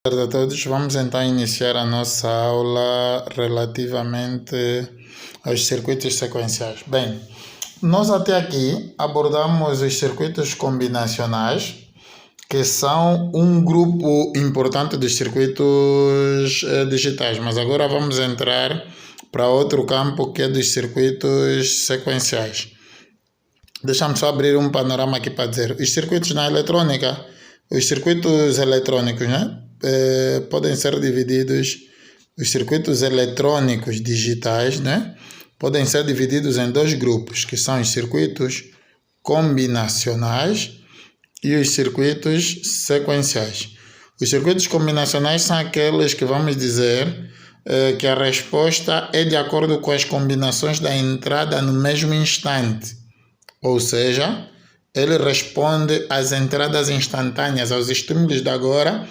Boa tarde a todos. Vamos então iniciar a nossa aula relativamente aos circuitos sequenciais. Bem, nós até aqui abordamos os circuitos combinacionais, que são um grupo importante dos circuitos digitais, mas agora vamos entrar para outro campo que é dos circuitos sequenciais. Deixa-me só abrir um panorama aqui para dizer. Os circuitos na eletrônica, os circuitos eletrônicos, né? Podem ser divididos, os circuitos eletrônicos digitais, né? Podem ser divididos em dois grupos, que são os circuitos combinacionais e os circuitos sequenciais. Os circuitos combinacionais são aqueles que vamos dizer que a resposta é de acordo com as combinações da entrada no mesmo instante. Ou seja, ele responde às entradas instantâneas, aos estímulos de agora,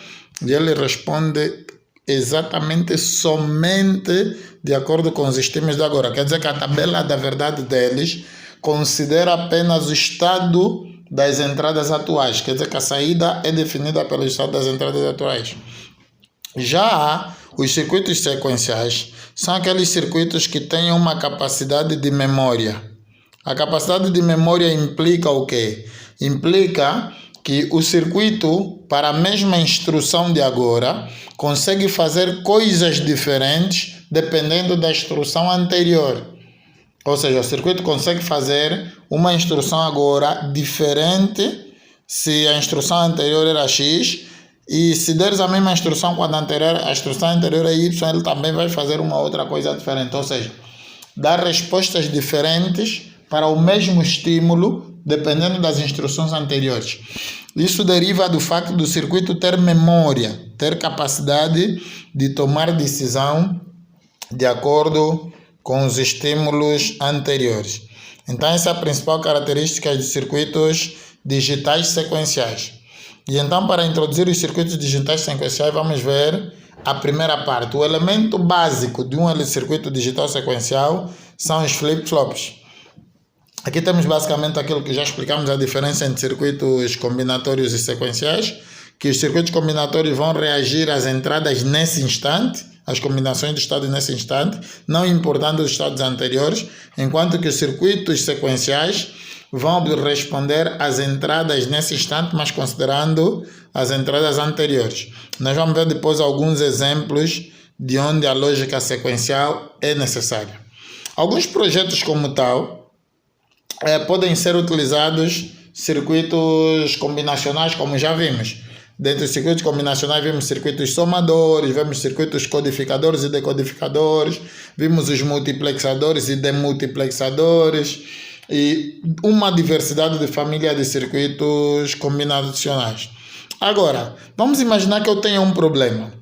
e ele responde exatamente somente de acordo com os estímulos de agora. Quer dizer que a tabela da verdade deles considera apenas o estado das entradas atuais. Quer dizer que a saída é definida pelo estado das entradas atuais. Já os circuitos sequenciais são aqueles circuitos que têm uma capacidade de memória. A capacidade de memória implica o quê? Implica que o circuito, para a mesma instrução de agora, consegue fazer coisas diferentes dependendo da instrução anterior. Ou seja, o circuito consegue fazer uma instrução agora diferente se a instrução anterior era X, e se deres a mesma instrução quando a instrução anterior é Y, ele também vai fazer uma outra coisa diferente. Ou seja, dar respostas diferentes para o mesmo estímulo, dependendo das instruções anteriores. Isso deriva do facto do circuito ter memória, ter capacidade de tomar decisão de acordo com os estímulos anteriores. Então, essa é a principal característica dos circuitos digitais sequenciais. E então, para introduzir os circuitos digitais sequenciais, vamos ver a primeira parte. O elemento básico de um circuito digital sequencial são os flip-flops. Aqui temos basicamente aquilo que já explicamos, a diferença entre circuitos combinatórios e sequenciais, que os circuitos combinatórios vão reagir às entradas nesse instante, às combinações de estados nesse instante, não importando os estados anteriores, enquanto que os circuitos sequenciais vão responder às entradas nesse instante, mas considerando as entradas anteriores. Nós vamos ver depois alguns exemplos de onde a lógica sequencial é necessária. Alguns projetos como tal, podem ser utilizados circuitos combinacionais, como já vimos. Dentro dos circuitos combinacionais vimos circuitos somadores, vemos circuitos codificadores e decodificadores, vimos os multiplexadores e demultiplexadores e uma diversidade de família de circuitos combinacionais. Agora, vamos imaginar que eu tenha um problema.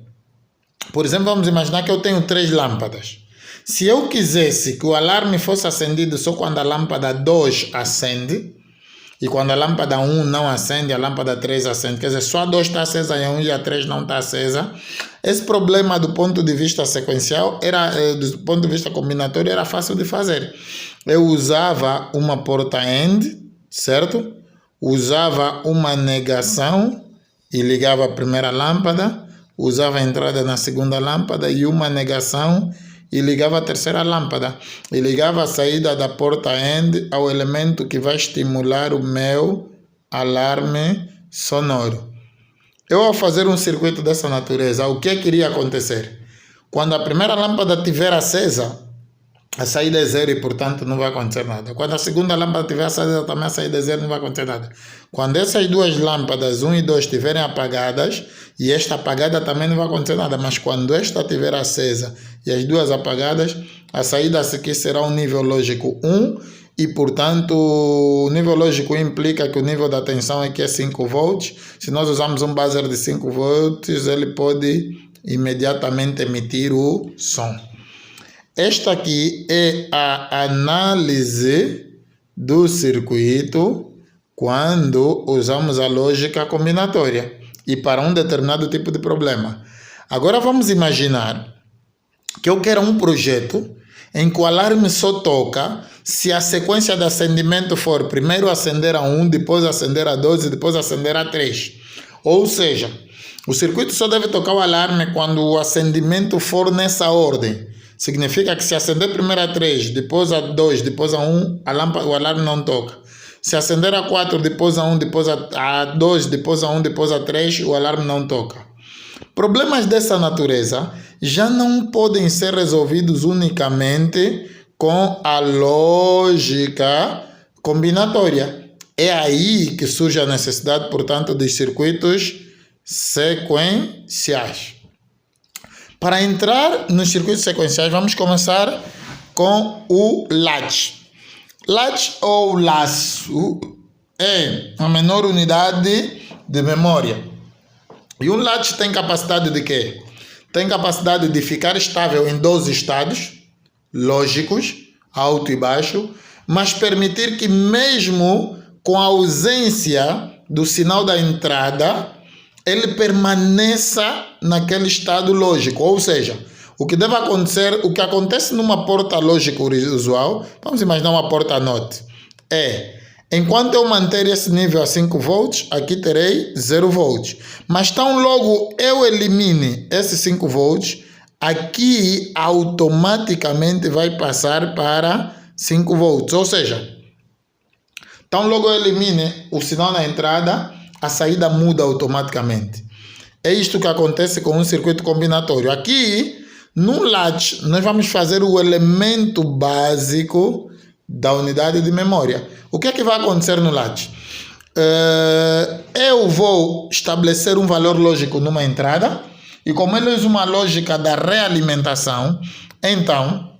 Por exemplo, vamos imaginar que eu tenho 3 lâmpadas. Se eu quisesse que o alarme fosse acendido só quando a lâmpada 2 acende, e quando a lâmpada 1 não acende, a lâmpada 3 acende, quer dizer, só a 2 está acesa e a 1 e a 3 não está acesa, esse problema do ponto de vista sequencial, do ponto de vista combinatório, era fácil de fazer. Eu usava uma porta AND, certo? Usava uma negação e ligava a primeira lâmpada, usava a entrada na segunda lâmpada e uma negação e ligava a terceira lâmpada, e ligava a saída da porta AND ao elemento que vai estimular o meu alarme sonoro. Eu, ao fazer um circuito dessa natureza, o que iria acontecer? Quando a primeira lâmpada estiver acesa, a saída é 0 e, portanto, não vai acontecer nada. Quando a segunda lâmpada estiver acesa, também a saída é 0 e não vai acontecer nada. Quando essas duas lâmpadas, 1 e 2, estiverem apagadas, e esta apagada também não vai acontecer nada. Mas quando esta estiver acesa e as duas apagadas, a saída aqui será um nível lógico 1 e, portanto, o nível lógico implica que o nível da tensão aqui é 5 volts. Se nós usarmos um buzzer de 5 volts, ele pode imediatamente emitir o som. Esta aqui é a análise do circuito quando usamos a lógica combinatória e para um determinado tipo de problema. Agora vamos imaginar que eu quero um projeto em que o alarme só toca se a sequência de acendimento for primeiro acender a 1, depois acender a 2 e depois acender a 3. Ou seja, O circuito só deve tocar o alarme quando o acendimento for nessa ordem. Significa que se acender primeiro a 3, depois a 2, depois a 1, o alarme não toca. Se acender a 4, depois a 1, depois a 2, depois a 1, depois a 3, o alarme não toca. Problemas dessa natureza já não podem ser resolvidos unicamente com a lógica combinatória. É aí que surge a necessidade, portanto, dos circuitos sequenciais. Para entrar nos circuitos sequenciais, vamos começar com o latch. Latch ou laço é a menor unidade de memória. E um latch tem capacidade de quê? Tem capacidade de ficar estável em 12 estados lógicos, alto e baixo, mas permitir que mesmo com a ausência do sinal da entrada, ele permaneça naquele estado lógico. Ou seja, o que deve acontecer, o que acontece numa porta lógica usual, vamos imaginar uma porta NOT, enquanto eu manter esse nível a 5 volts, aqui terei 0 volts. Mas tão logo eu elimine esses 5 volts, aqui automaticamente vai passar para 5 volts. Ou seja, tão logo eu elimine o sinal na entrada, a saída muda automaticamente. É isto que acontece com um circuito combinatório. Aqui, no latch, nós vamos fazer o elemento básico da unidade de memória. O que é que vai acontecer no latch? Eu vou estabelecer um valor lógico numa entrada, e como ele usa uma lógica da realimentação, então,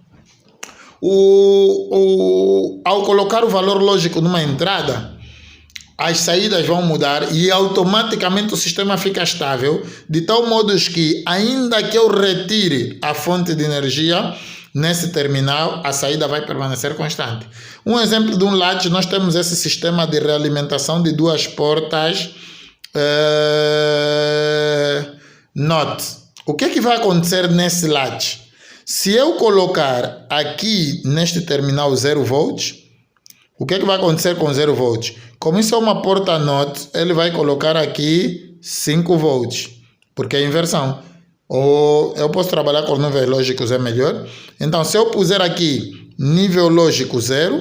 ao colocar o valor lógico numa entrada, as saídas vão mudar e automaticamente o sistema fica estável, de tal modo que, ainda que eu retire a fonte de energia, nesse terminal a saída vai permanecer constante. Um exemplo de um latch, nós temos esse sistema de realimentação de duas portas NOT. O que é que vai acontecer nesse latch? Se eu colocar aqui neste terminal 0 volts, o que é que vai acontecer com 0 volts? Como isso é uma porta NOT, ele vai colocar aqui 5 volts, porque é inversão. Ou eu posso trabalhar com níveis lógicos, é melhor. Então, se eu puser aqui nível lógico 0,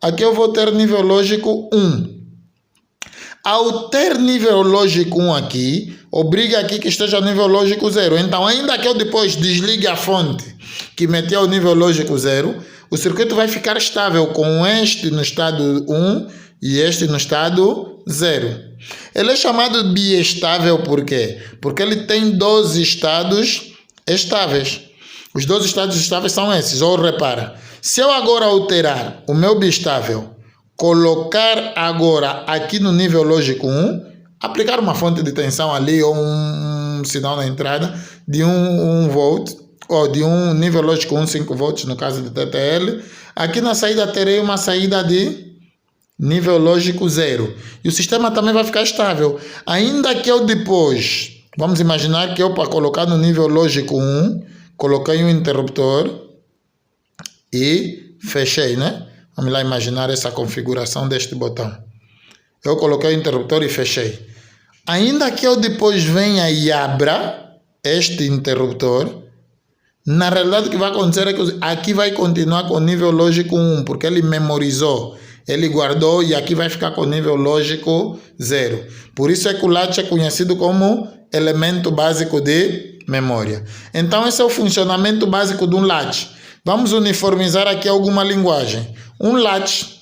aqui eu vou ter nível lógico 1. Ao ter nível lógico 1 aqui, obriga aqui que esteja nível lógico 0. Então, ainda que eu depois desligue a fonte que meteu o nível lógico 0, o circuito vai ficar estável com este no estado 1 e este no estado 0. Ele é chamado biestável por quê? Porque ele tem 12 estados estáveis. Os 12 estados estáveis são esses. Ou repara, se eu agora alterar o meu biestável, colocar agora aqui no nível lógico 1, aplicar uma fonte de tensão ali ou um sinal na entrada de 1 volt, ou de um nível lógico 1, 5 volts no caso de TTL, aqui na saída terei uma saída de nível lógico 0. E o sistema também vai ficar estável. Ainda que eu depois, vamos imaginar que eu, para colocar no nível lógico 1, coloquei um interruptor e fechei, né? Vamos lá imaginar essa configuração deste botão. Eu coloquei o interruptor e fechei. Ainda que eu depois venha e abra este interruptor, na realidade o que vai acontecer é que aqui vai continuar com o nível lógico 1, porque ele memorizou. Ele guardou e aqui vai ficar com nível lógico 0. Por isso é que o latch é conhecido como elemento básico de memória. Então esse é o funcionamento básico de um latch. Vamos uniformizar aqui alguma linguagem. Um latch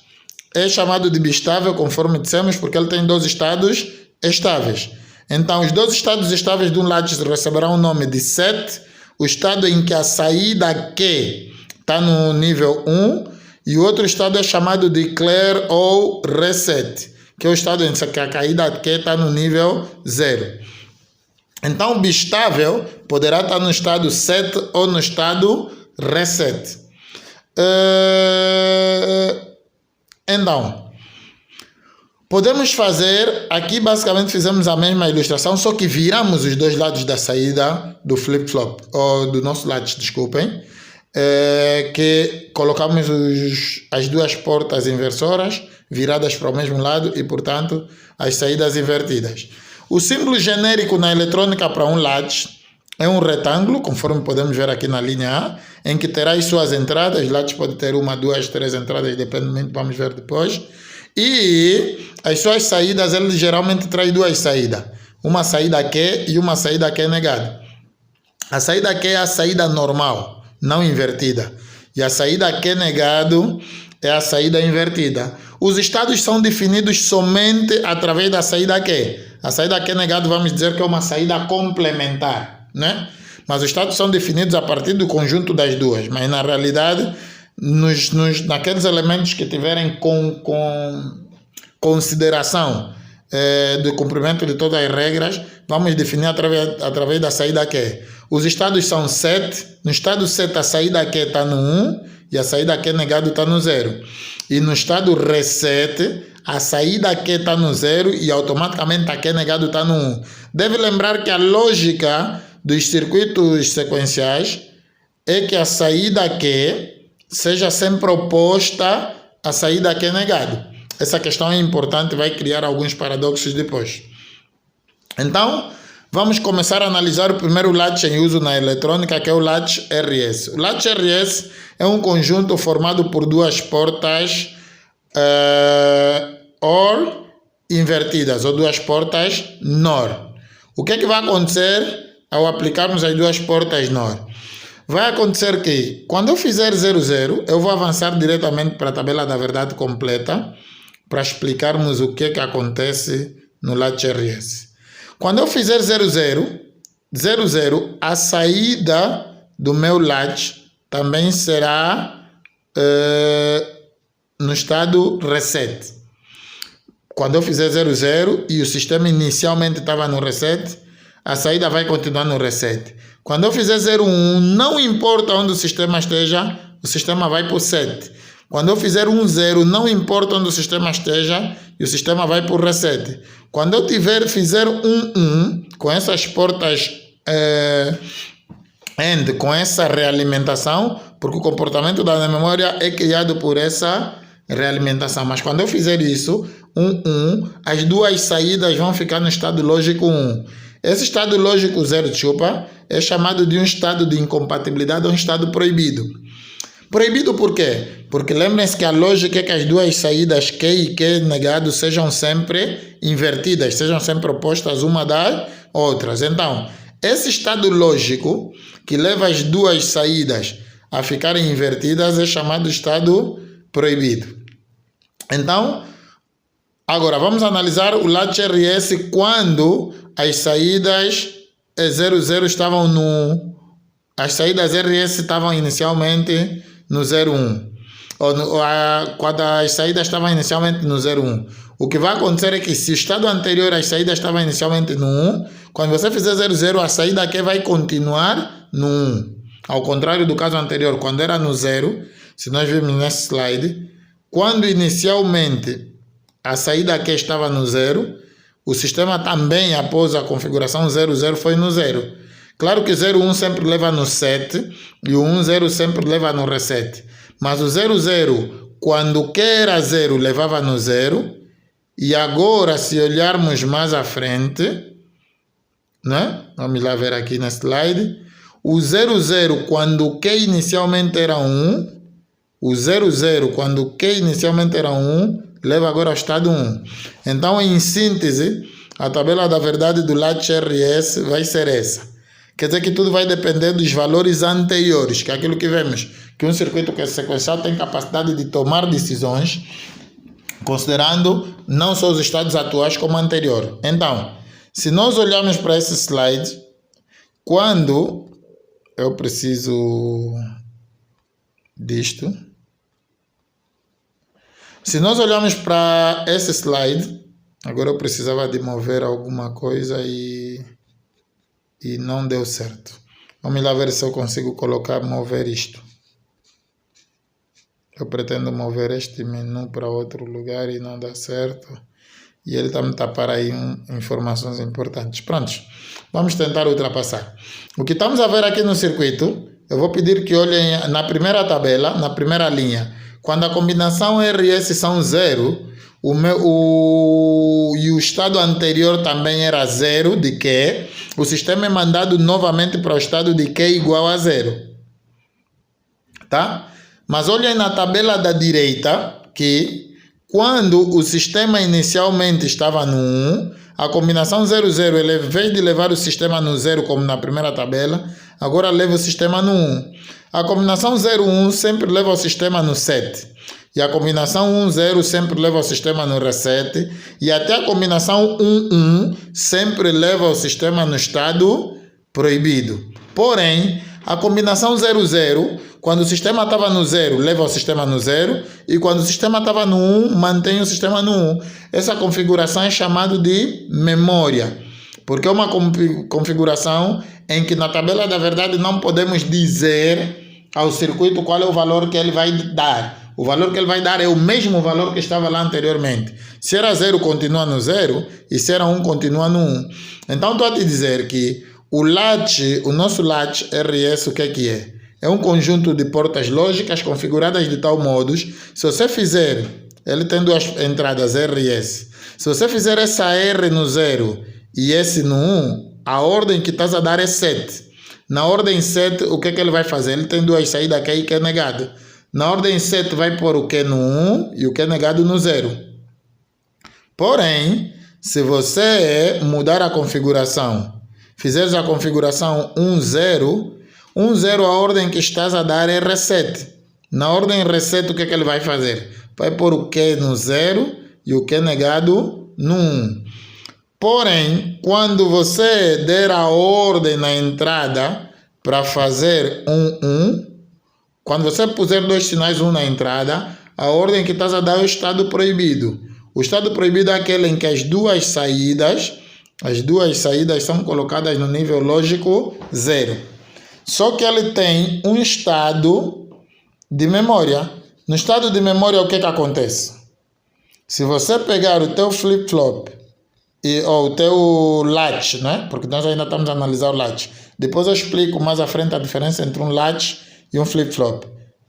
é chamado de bistável, conforme dissemos, porque ele tem 12 estados estáveis. Então os 12 estados estáveis de um latch receberão o nome de set, o estado em que a saída Q está no nível 1, e o outro estado é chamado de clear ou reset, que é o estado em que a caída Q está no nível 0. Então, o bistável poderá estar no estado set ou no estado reset. Então, podemos fazer, aqui basicamente fizemos a mesma ilustração, só que viramos os dois lados da saída do flip-flop, ou do nosso latch, desculpem. Que colocamos as duas portas inversoras viradas para o mesmo lado e, portanto, as saídas invertidas. O símbolo genérico na eletrônica para um latch é um retângulo, conforme podemos ver aqui na linha A, em que terá as suas entradas. Latch pode ter 1, 2, 3 entradas, depende, vamos ver depois. E as suas saídas, ele geralmente traz 2 saídas. Uma saída Q e uma saída Q negada. A saída Q é a saída normal, não invertida. E a saída Q negado é a saída invertida. Os estados são definidos somente através da saída Q. A saída Q negado, vamos dizer que é uma saída complementar, né? Mas os estados são definidos a partir do conjunto das duas. Mas, na realidade, naqueles elementos que tiverem com consideração do cumprimento de todas as regras, vamos definir através da saída Q. Os estados são 7. No estado 7, a saída Q está no 1 e a saída Q negado está no 0. E no estado reset, a saída Q está no 0 e automaticamente a Q negado está no 1. Deve lembrar que a lógica dos circuitos sequenciais é que a saída Q seja sempre oposta à saída Q negado. Essa questão é importante, vai criar alguns paradoxos depois. Então, vamos começar a analisar o primeiro latch em uso na eletrônica, que é o latch RS. O latch RS é um conjunto formado por 2 portas OR invertidas, ou 2 portas NOR. O que é que vai acontecer ao aplicarmos as 2 portas NOR? Vai acontecer que, quando eu fizer 00, eu vou avançar diretamente para a tabela da verdade completa, para explicarmos o que é que acontece no latch RS. Quando eu fizer 00, a saída do meu latch também será no estado reset. Quando eu fizer 00 e o sistema inicialmente estava no reset, a saída vai continuar no reset. Quando eu fizer 01, não importa onde o sistema esteja, o sistema vai para o set. Quando eu fizer 10, não importa onde o sistema esteja, e o sistema vai para o reset. Quando eu fizer 11, com essas portas AND, com essa realimentação, porque o comportamento da memória é criado por essa realimentação. Mas quando eu fizer isso, 11, as 2 saídas vão ficar no estado lógico 1. Esse estado lógico 0, é chamado de um estado de incompatibilidade ou um estado proibido. Proibido por quê? Porque lembrem-se que a lógica é que as 2 saídas Q e Q negado sejam sempre invertidas, sejam sempre opostas uma das outras. Então, esse estado lógico que leva as 2 saídas a ficarem invertidas é chamado de estado proibido. Então, agora vamos analisar o latch RS quando as saídas 00 estavam no... As saídas RS estavam inicialmente no 01. Quando as saídas estavam inicialmente no 01. O que vai acontecer é que se o estado anterior as saídas estavam inicialmente no 1, quando você fizer 00, a saída aqui vai continuar no 1. Ao contrário do caso anterior, quando era no 0, se nós vimos nesse slide, quando inicialmente a saída aqui estava no 0, o sistema também, após a configuração 00, foi no 0. Claro que o 01 sempre leva no set e o 10 sempre leva no reset. Mas o 00, quando Q era 0, levava no 0. E agora, se olharmos mais à frente, né? Vamos lá ver aqui na slide. O 00, quando Q inicialmente era 1, o 00, quando Q inicialmente era 1, leva agora ao estado 1. Então, em síntese, a tabela da verdade do latch RS vai ser essa. Quer dizer que tudo vai depender dos valores anteriores, que é aquilo que vemos, que um circuito sequencial tem capacidade de tomar decisões, considerando não só os estados atuais como anterior. Então, se nós olharmos para esse slide, quando eu preciso disto, se nós olharmos para esse slide, agora eu precisava de mover alguma coisa e não deu certo. Vamos lá ver se eu consigo mover isto. Eu pretendo mover este menu para outro lugar e não dá certo. E ele está me tapar aí informações importantes. Prontos, vamos tentar ultrapassar. O que estamos a ver aqui no circuito, eu vou pedir que olhem na primeira tabela, na primeira linha. Quando a combinação RS são 0, e o estado anterior também era 0 de Q, o sistema é mandado novamente para o estado de Q igual a 0. Tá? Mas olhem na tabela da direita que quando o sistema inicialmente estava no 1, a combinação 0,0, ele, em vez de levar o sistema no 0 como na primeira tabela, agora leva o sistema no 1. A combinação 0,1 sempre leva o sistema no 7. E a combinação 1,0 sempre leva o sistema no reset. E até a combinação 1,1 sempre leva o sistema no estado proibido. Porém, a combinação 0,0, quando o sistema estava no 0, leva o sistema no 0. E quando o sistema estava no 1, mantém o sistema no 1. Essa configuração é chamada de memória. Porque é uma configuração em que na tabela da verdade não podemos dizer ao circuito qual é o valor que ele vai dar. O valor que ele vai dar é o mesmo valor que estava lá anteriormente. Se era 0, continua no 0. E se era 1, continua no 1. Então, estou a te dizer que o nosso latch RS, o que é? É um conjunto de portas lógicas configuradas de tal modo, se você fizer, ele tem duas entradas R e S. Se você fizer essa R no 0 e S no 1, a ordem que estás a dar é 7. Na ordem 7, o que ele vai fazer? Ele tem duas saídas Q e Q negado. Na ordem 7 vai pôr o Q no 1 e o Q negado no 0. Porém, se você mudar a configuração, fizeres a configuração 1,0, 1,0 a ordem que estás a dar é reset. Na ordem reset, o que ele vai fazer? Vai pôr o Q no 0 e o Q negado no 1. Porém, quando você der a ordem na entrada para fazer 1, quando você puser dois sinais 1 na entrada, a ordem que estás a dar é o estado proibido. O estado proibido é aquele em que as duas saídas são colocadas no nível lógico 0. Só que ele tem um estado de memória. No estado de memória, o que acontece? Se você pegar o teu flip-flop ou o teu latch, né? Porque nós ainda estamos a analisar o latch. Depois eu explico mais à frente a diferença entre um latch e um flip-flop.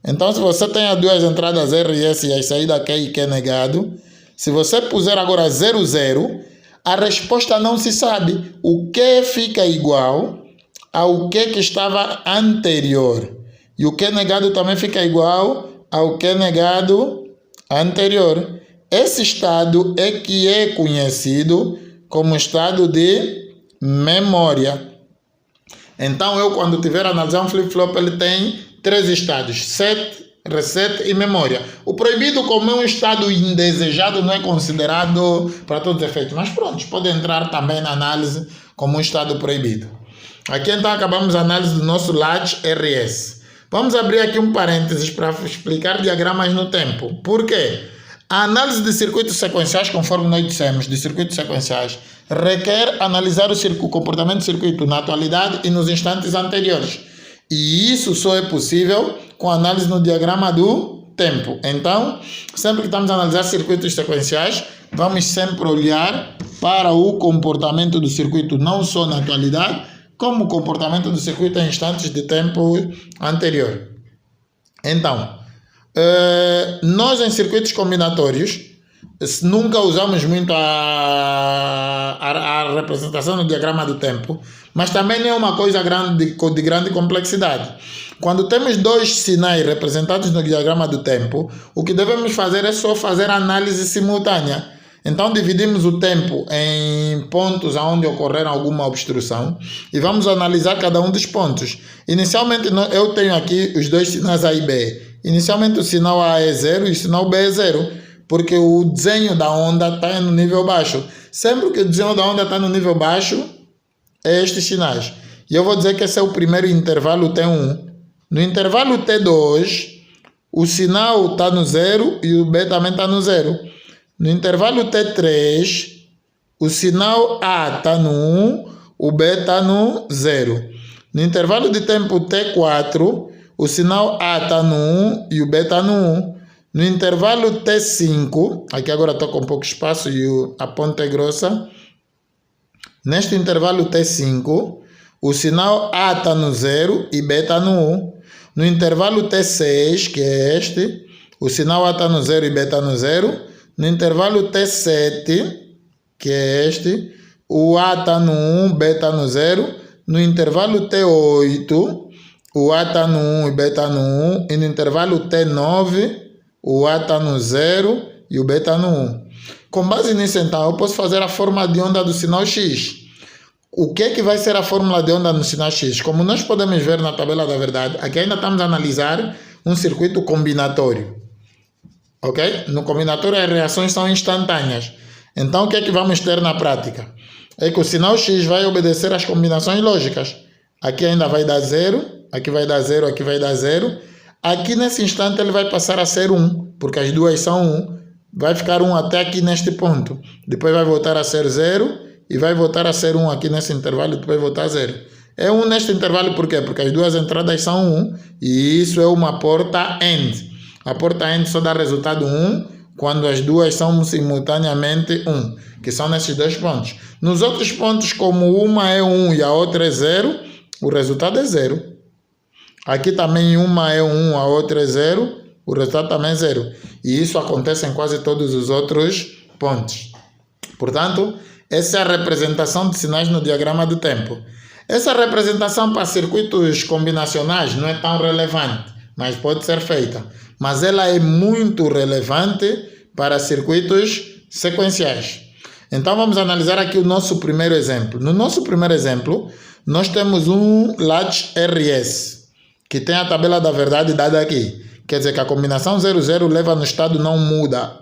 Então, se você tem as duas entradas R e S e a saída Q e Q negado, se você puser agora 0,0, a resposta não se sabe. O Q fica igual ao Q que estava anterior. E o Q negado também fica igual ao Q negado anterior. Esse estado é que é conhecido como estado de memória. Então, eu quando tiver a analisar um flip-flop, ele tem 3 estados: set, reset e memória. O proibido, como é um estado indesejado, não é considerado para todos os efeitos. Mas pronto, pode entrar também na análise como um estado proibido. Aqui então acabamos a análise do nosso latch RS. Vamos abrir aqui um parênteses para explicar diagramas no tempo. Por quê? A análise de circuitos sequenciais, conforme nós dissemos, de circuitos sequenciais, requer analisar o comportamento do circuito na atualidade e nos instantes anteriores. E isso só é possível com análise no diagrama do tempo. Então, sempre que estamos a analisar circuitos sequenciais, vamos sempre olhar para o comportamento do circuito, não só na atualidade, como o comportamento do circuito em instantes de tempo anterior. Então, nós em circuitos combinatórios nunca usamos muito a representação no diagrama do tempo, mas também não é uma coisa de grande complexidade. Quando temos dois sinais representados no diagrama do tempo, o que devemos fazer é só fazer análise simultânea. Então dividimos o tempo em pontos onde ocorreram alguma obstrução e vamos analisar cada um dos pontos. Inicialmente eu tenho aqui os dois sinais A e B. Inicialmente o sinal A é 0 e o sinal B é 0, porque o desenho da onda está no nível baixo. Sempre que o desenho da onda está no nível baixo, é estes sinais. E eu vou dizer que esse é o primeiro intervalo T1. No intervalo T2, o sinal está no 0 e o B também está no 0. No intervalo T3, o sinal A está no 1, o B está no 0. No intervalo de tempo T4, o sinal A está no 1 e o B está no 1. No intervalo T5, aqui agora estou com pouco espaço e a ponta é grossa. Neste intervalo T5, o sinal A está no 0 e B está no 1. No intervalo T6, que é este, o sinal A está no 0 e B está no 0. No intervalo T7, que é este, o A está no 1, B está no 0. No intervalo T8, o A está no 1 e B está no 1. E no intervalo T9, o A está no 0 e o B está no 1. Com base nisso, então, eu posso fazer a fórmula de onda do sinal X. O que é que vai ser a fórmula de onda no sinal X? Como nós podemos ver na tabela da verdade, aqui ainda estamos a analisar um circuito combinatório. Ok? No combinatório as reações são instantâneas. Então o que é que vamos ter na prática? É que o sinal X vai obedecer às combinações lógicas. Aqui ainda vai dar 0, aqui vai dar 0, aqui vai dar 0. Aqui nesse instante ele vai passar a ser 1, porque as duas são 1. Vai ficar 1 até aqui neste ponto. Depois vai voltar a ser 0 e vai voltar a ser 1 aqui nesse intervalo e depois voltar a 0. É 1 neste intervalo por quê? Porque as duas entradas são 1 e isso é uma porta AND. A porta AND só dá resultado 1 quando as duas são simultaneamente 1, que são nesses dois pontos. Nos outros pontos, como uma é 1 e a outra é 0, o resultado é 0. Aqui também uma é 1, a outra é 0, o resultado também é 0. E isso acontece em quase todos os outros pontos. Portanto, essa é a representação de sinais no diagrama do tempo. Essa representação para circuitos combinacionais não é tão relevante, mas pode ser feita. Mas ela é muito relevante para circuitos sequenciais. Então vamos analisar aqui o nosso primeiro exemplo. No nosso primeiro exemplo, nós temos um latch RS, que tem a tabela da verdade dada aqui. Quer dizer que a combinação 00 leva no estado não muda.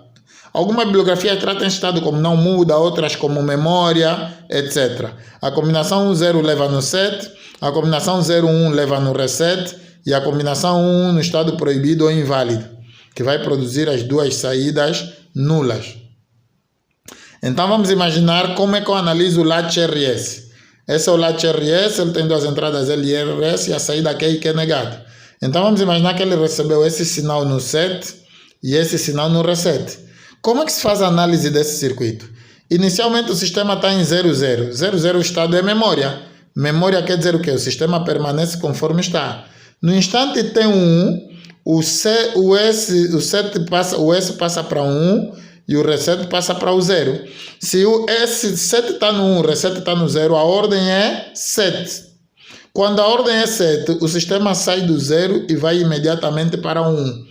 Alguma bibliografia trata em estado como não muda, outras como memória, etc. A combinação 0 leva no set, a combinação 01 leva no reset, e a combinação 1 no estado proibido ou inválido, que vai produzir as duas saídas nulas. Então vamos imaginar como é que eu analiso o latch RS. Esse é o latch RS, ele tem duas entradas L e RS e a saída Q e Q negado. Então vamos imaginar que ele recebeu esse sinal no set e esse sinal no reset. Como é que se faz a análise desse circuito? Inicialmente o sistema está em 00. 00 o estado é memória. Memória quer dizer o quê? O sistema permanece conforme está. No instante T1, o S passa para 1 e o reset passa para o 0. Se o S7 está no 1, o reset está no 0, a ordem é 7. Quando a ordem é 7, o sistema sai do 0 e vai imediatamente para 1.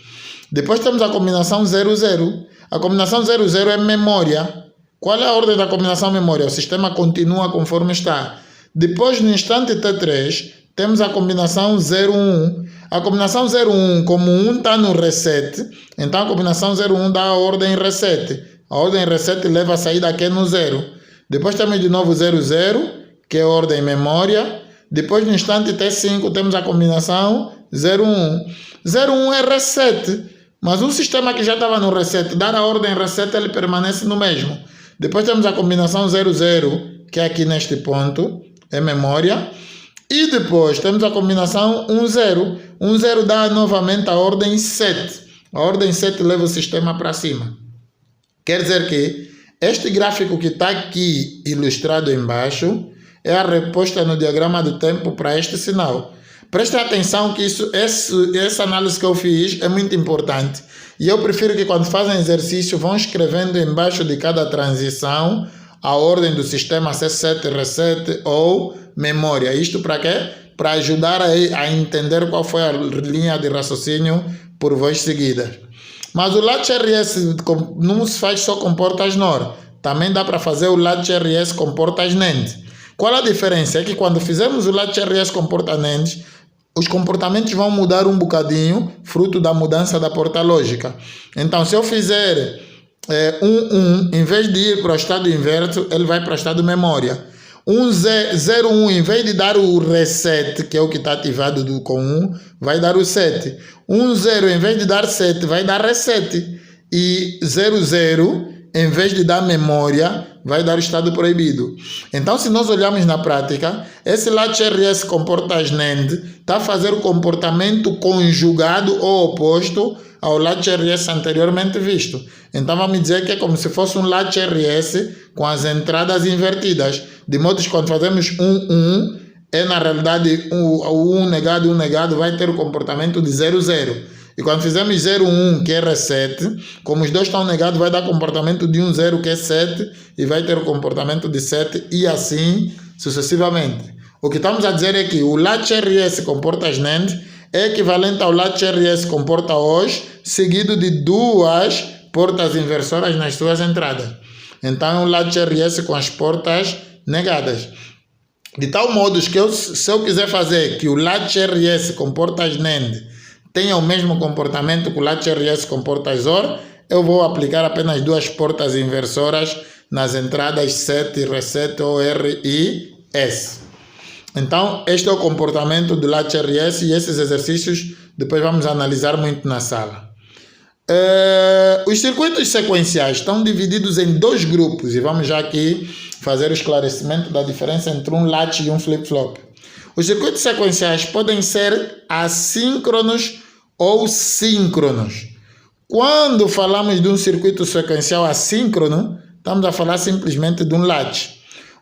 Depois temos a combinação 00. A combinação 00 é memória. Qual é a ordem da combinação memória? O sistema continua conforme está. Depois, no instante T3, temos a combinação 01. A combinação 01, como 1 está no reset, então a combinação 01 dá a ordem reset. A ordem reset leva a saída aqui no 0. Depois temos de novo 00, que é a ordem memória. Depois, no instante T5, temos a combinação 01. 01 é reset, mas um sistema que já estava no reset, dar a ordem reset, ele permanece no mesmo. Depois temos a combinação 00, que é aqui neste ponto, é memória. E depois temos a combinação 10. 10 dá novamente a ordem 7. A ordem 7 leva o sistema para cima. Quer dizer que este gráfico que está aqui ilustrado embaixo é a resposta no diagrama do tempo para este sinal. Prestem atenção que essa análise que eu fiz é muito importante. E eu prefiro que quando fazem exercício vão escrevendo embaixo de cada transição a ordem do sistema C7, reset ou memória. Isto para quê? Para ajudar a entender qual foi a linha de raciocínio por vós seguidas. Mas o latch RS não se faz só com portas NOR. Também dá para fazer o latch RS com portas NAND. Qual a diferença? É que quando fizermos o latch RS com porta NAND, os comportamentos vão mudar um bocadinho, fruto da mudança da porta lógica. Então, se eu fizer 1, em vez de ir para o estado inverso, ele vai para o estado memória. 01, em vez de dar o reset, que é o que está ativado com 1, vai dar o 7. 10, em vez de dar 7, vai dar reset. E 00, em vez de dar memória, vai dar o estado proibido. Então, se nós olharmos na prática, esse latch RS com portas NAND está a fazer o comportamento conjugado ou oposto ao latch RS anteriormente visto. Então, vamos dizer que é como se fosse um latch RS com as entradas invertidas. De modo que quando fazemos 1, é na realidade o 1 negado vai ter o comportamento de 00. E quando fizermos 0, 1, que é reset, como os dois estão negados, vai dar comportamento de 1, 0, que é 7, e vai ter o comportamento de 7, e assim sucessivamente. O que estamos a dizer é que o latch RS com portas NAND é equivalente ao latch RS com porta OS, seguido de duas portas inversoras nas suas entradas. Então é um latch RS com as portas negadas. De tal modo que se eu quiser fazer que o latch RS com portas NAND tenha o mesmo comportamento que o latch RS com portas OR, eu vou aplicar apenas duas portas inversoras nas entradas SET e reset, OR e S. Então, este é o comportamento do latch RS e esses exercícios depois vamos analisar muito na sala. Os circuitos sequenciais estão divididos em dois grupos e vamos já aqui fazer o esclarecimento da diferença entre um latch e um flip-flop. Os circuitos sequenciais podem ser assíncronos ou síncronos. Quando falamos de um circuito sequencial assíncrono, estamos a falar simplesmente de um latch.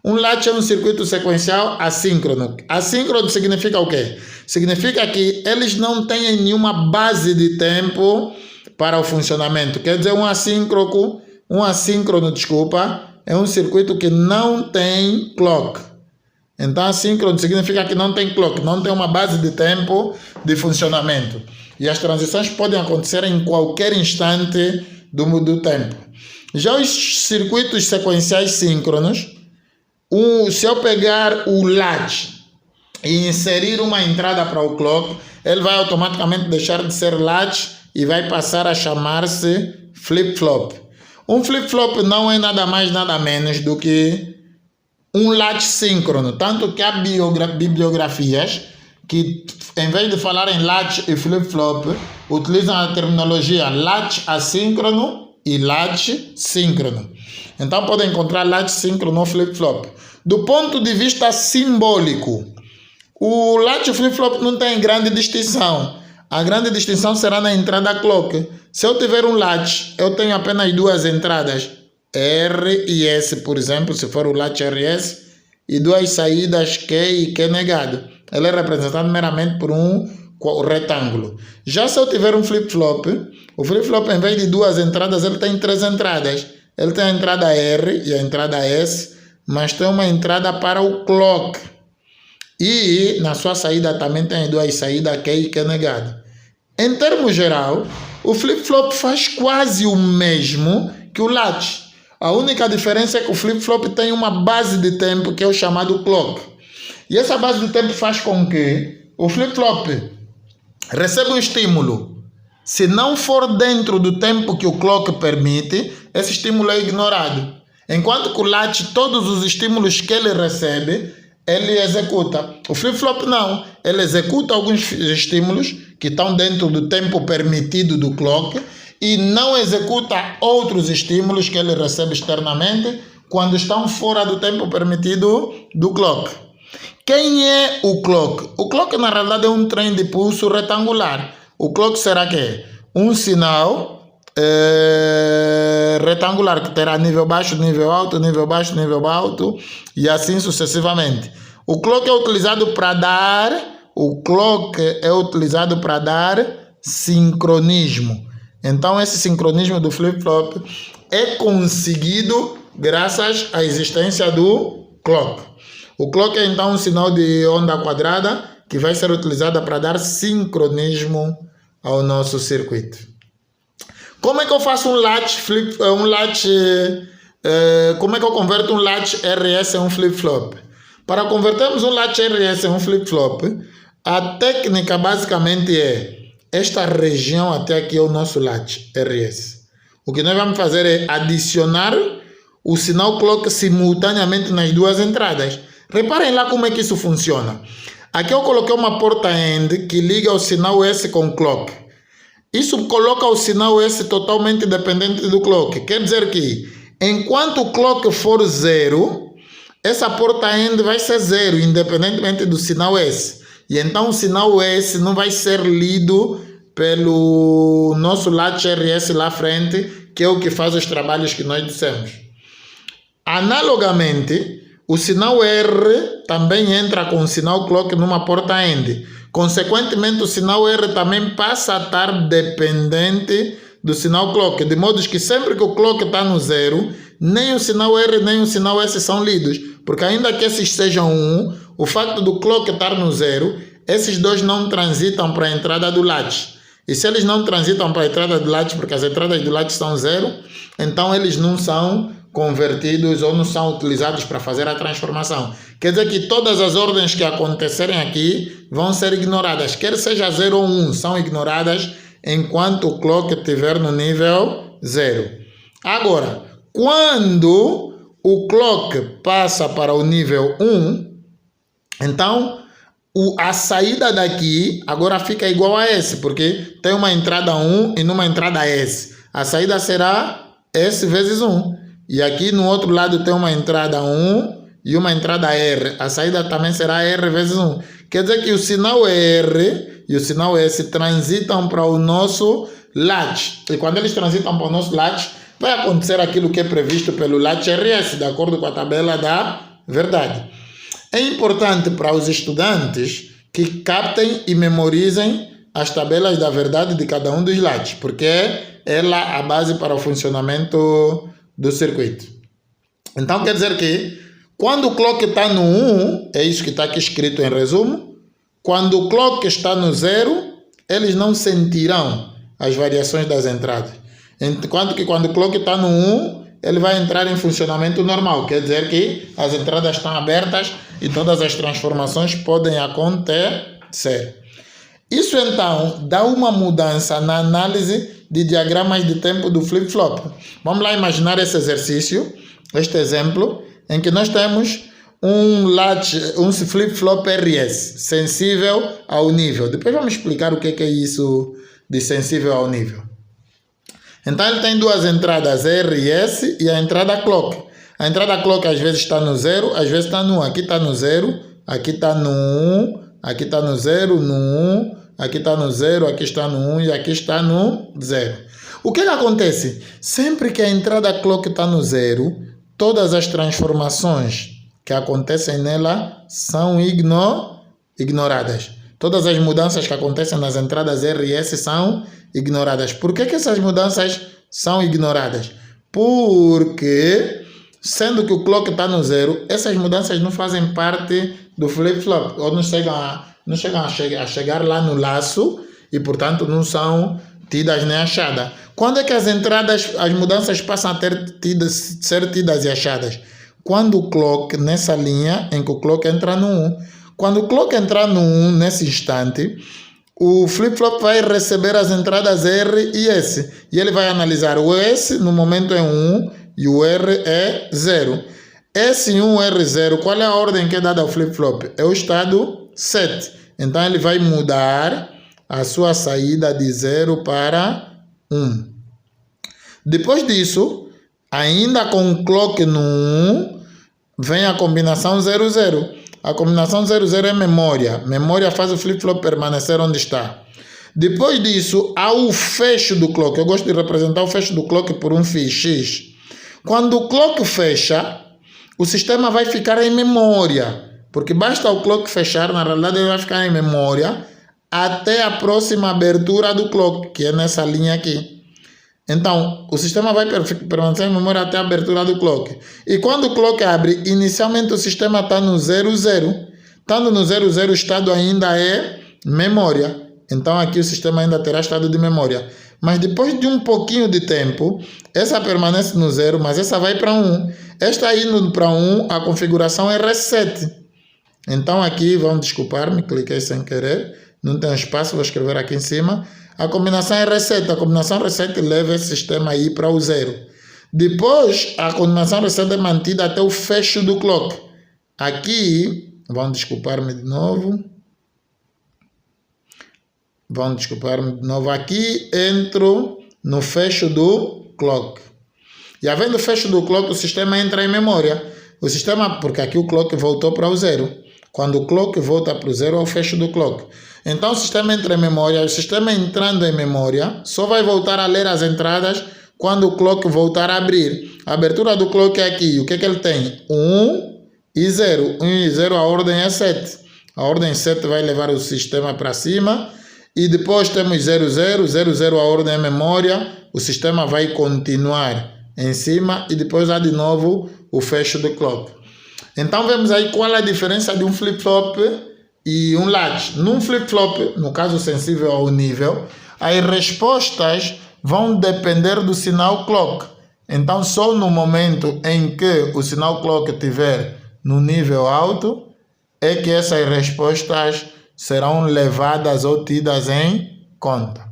Um latch é um circuito sequencial assíncrono. Assíncrono significa o quê? Significa que eles não têm nenhuma base de tempo para o funcionamento. Quer dizer, um assíncrono, é um circuito que não tem clock. Então, assíncrono significa que não tem clock, não tem uma base de tempo de funcionamento. E as transições podem acontecer em qualquer instante do tempo. Já os circuitos sequenciais síncronos, se eu pegar o latch e inserir uma entrada para o clock, ele vai automaticamente deixar de ser latch e vai passar a chamar-se flip-flop. Um flip-flop não é nada mais, nada menos do que um latch síncrono. Tanto que há bibliografias que, em vez de falar em latch e flip-flop, utilizam a terminologia latch assíncrono e latch síncrono. Então, podem encontrar latch síncrono ou flip-flop. Do ponto de vista simbólico, o latch e flip-flop não tem grande distinção. A grande distinção será na entrada clock. Se eu tiver um latch, eu tenho apenas duas entradas, R e S, por exemplo, se for o latch RS, e duas saídas Q e Q negado. Ele é representado meramente por um retângulo. Já se eu tiver um flip-flop, o flip-flop, em vez de duas entradas, ele tem três entradas. Ele tem a entrada R e a entrada S, mas tem uma entrada para o clock. E na sua saída também tem duas saídas Q e Q negado. Em termos geral, o flip-flop faz quase o mesmo que o latch. A única diferença é que o flip-flop tem uma base de tempo que é o chamado clock. E essa base de tempo faz com que o flip-flop receba um estímulo. Se não for dentro do tempo que o clock permite, esse estímulo é ignorado. Enquanto que o latch, todos os estímulos que ele recebe, ele executa. O flip-flop não. Ele executa alguns estímulos que estão dentro do tempo permitido do clock e não executa outros estímulos que ele recebe externamente quando estão fora do tempo permitido do clock. Quem é o clock? O clock, na realidade, é um trem de pulso retangular. O clock será que um sinal retangular que terá nível baixo, nível alto, nível baixo, nível alto e assim sucessivamente. O clock é utilizado para dar sincronismo. Então esse sincronismo do flip-flop é conseguido graças à existência do clock. O clock é então um sinal de onda quadrada que vai ser utilizado para dar sincronismo ao nosso circuito. Como é que eu faço um latch como é que eu converto um latch RS em um flip-flop? Para convertermos um latch RS em um flip-flop, a técnica basicamente é esta região até aqui é o nosso latch RS. O que nós vamos fazer é adicionar o sinal clock simultaneamente nas duas entradas. Reparem lá como é que isso funciona. Aqui eu coloquei uma porta AND que liga o sinal S com o clock. Isso coloca o sinal S totalmente dependente do clock. Quer dizer que, enquanto o clock for 0, essa porta AND vai ser 0, independentemente do sinal S. E então o sinal S não vai ser lido pelo nosso latch RS lá à frente, que é o que faz os trabalhos que nós dissemos. Analogamente, o sinal R também entra com o sinal clock numa porta AND. Consequentemente, o sinal R também passa a estar dependente do sinal clock, de modo que sempre que o clock está no 0, nem o sinal R nem o sinal S são lidos, porque ainda que esses sejam 1, o facto do clock estar no 0, esses dois não transitam para a entrada do latch. E se eles não transitam para a entrada do latch, porque as entradas do latch são 0, então eles não são convertidos ou não são utilizados para fazer a transformação. Quer dizer que todas as ordens que acontecerem aqui vão ser ignoradas, quer seja 0 ou 1, são ignoradas enquanto o clock estiver no nível 0. Agora, quando o clock passa para o nível 1, então a saída daqui agora fica igual a S, porque tem uma entrada 1 e numa entrada S. A saída será S vezes 1. E aqui no outro lado tem uma entrada 1 e uma entrada R. A saída também será R vezes 1. Quer dizer que o sinal R e o sinal S transitam para o nosso latch. E quando eles transitam para o nosso latch, vai acontecer aquilo que é previsto pelo latch RS, de acordo com a tabela da verdade. É importante para os estudantes que captem e memorizem as tabelas da verdade de cada um dos latches, porque é ela a base para o funcionamento do circuito. Então quer dizer que quando o clock está no 1, é isso que está aqui escrito em resumo, quando o clock está no 0, eles não sentirão as variações das entradas. Enquanto que quando o clock está no 1, ele vai entrar em funcionamento normal, quer dizer que as entradas estão abertas e todas as transformações podem acontecer. Isso então dá uma mudança na análise de diagramas de tempo do flip-flop. Vamos lá imaginar esse exercício, este exemplo, em que nós temos um flip-flop RS, sensível ao nível. Depois vamos explicar o que é isso de sensível ao nível. Então ele tem duas entradas R e S e a entrada clock. A entrada clock às vezes está no 0, às vezes está no 1. Aqui está no 0, aqui está no 1, aqui está no 0, no 1, aqui está no 0, aqui está no 1 e aqui está no 0. O que acontece? Sempre que a entrada clock está no 0, todas as transformações que acontecem nela são ignoradas. Todas as mudanças que acontecem nas entradas R e S são ignoradas. Por que essas mudanças são ignoradas? Porque, sendo que o clock está no 0, essas mudanças não fazem parte do flip-flop, ou não chegam a chegar lá no laço e, portanto, não são tidas nem achadas. Quando é que as mudanças passam a ser tidas e achadas? Quando o clock, nessa linha em que o clock entra no 1. Quando o clock entrar no 1, nesse instante, o flip-flop vai receber as entradas R e S. E ele vai analisar o S, no momento é 1, e o R é 0. S1, R0, qual é a ordem que é dada ao flip-flop? É o estado 7. Então ele vai mudar a sua saída de 0 para 1. Depois disso, ainda com o clock no 1, vem a combinação 00. A combinação 00 é memória. Memória faz o flip-flop permanecer onde está. Depois disso, há o fecho do clock. Eu gosto de representar o fecho do clock por um φ, X. Quando o clock fecha, o sistema vai ficar em memória. Porque basta o clock fechar, na realidade ele vai ficar em memória até a próxima abertura do clock, que é nessa linha aqui. Então, o sistema vai permanecer em memória até a abertura do clock. E quando o clock abre, inicialmente o sistema está no 00. Estando no 00, o estado ainda é memória. Então, aqui o sistema ainda terá estado de memória. Mas depois de um pouquinho de tempo, essa permanece no 0, mas essa vai para 1. Esta indo para 1, a configuração é reset. Então, aqui, vão desculpar-me, cliquei sem querer. Não tem espaço, vou escrever aqui em cima. A combinação é reset. A combinação reset leva esse sistema aí para o 0. Depois, a combinação reset é mantida até o fecho do clock. Aqui, vão desculpar-me de novo. Aqui entro no fecho do clock. E havendo o fecho do clock, o sistema entra em memória. O sistema, porque aqui o clock voltou para o 0. Quando o clock volta para o 0, é o fecho do clock. Então o sistema entra em memória. O sistema entrando em memória só vai voltar a ler as entradas quando o clock voltar a abrir. A abertura do clock é aqui. O que ele tem? 1 e 0. 1 e 0, a ordem é 7. A ordem 7 vai levar o sistema para cima. E depois temos 0, 0. 0, 0, a ordem é memória. O sistema vai continuar em cima. E depois há de novo o fecho do clock. Então vemos aí qual é a diferença de um flip-flop e um latch. Num flip-flop, no caso sensível ao nível, as respostas vão depender do sinal clock. Então só no momento em que o sinal clock estiver no nível alto é que essas respostas serão levadas ou tidas em conta.